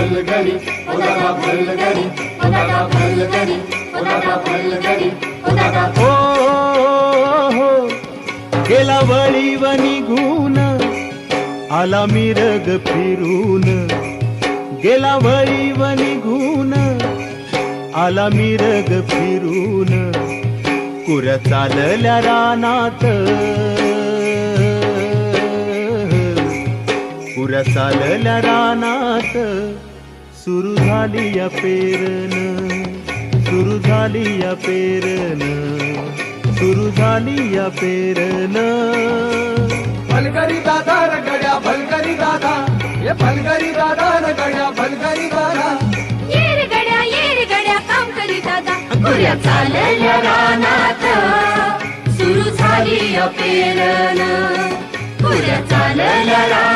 भलगडी ओ दादा भलगडी ओ दादा भलगडी ओ दादा भलगडी ओ दादा हो गेला वळीव निघून आला मिरग फिरून गेला वळीव निघून आला मिरग फिरून कुऱ्या चालल्या रानात कुऱ्या चालल्या रानात सुरू झाली या पेरन सुरू झाली या पेरन सुरू झाली या पेरन भलगडी दादा रगड्या भलगडी दादा ये भलगडी दादा रगड्या भलगडी दादा ये रे गड्या काम करी दादा कुऱ्या चालल्या रानात सुरू झाली पेरन कुऱ्या चालल्या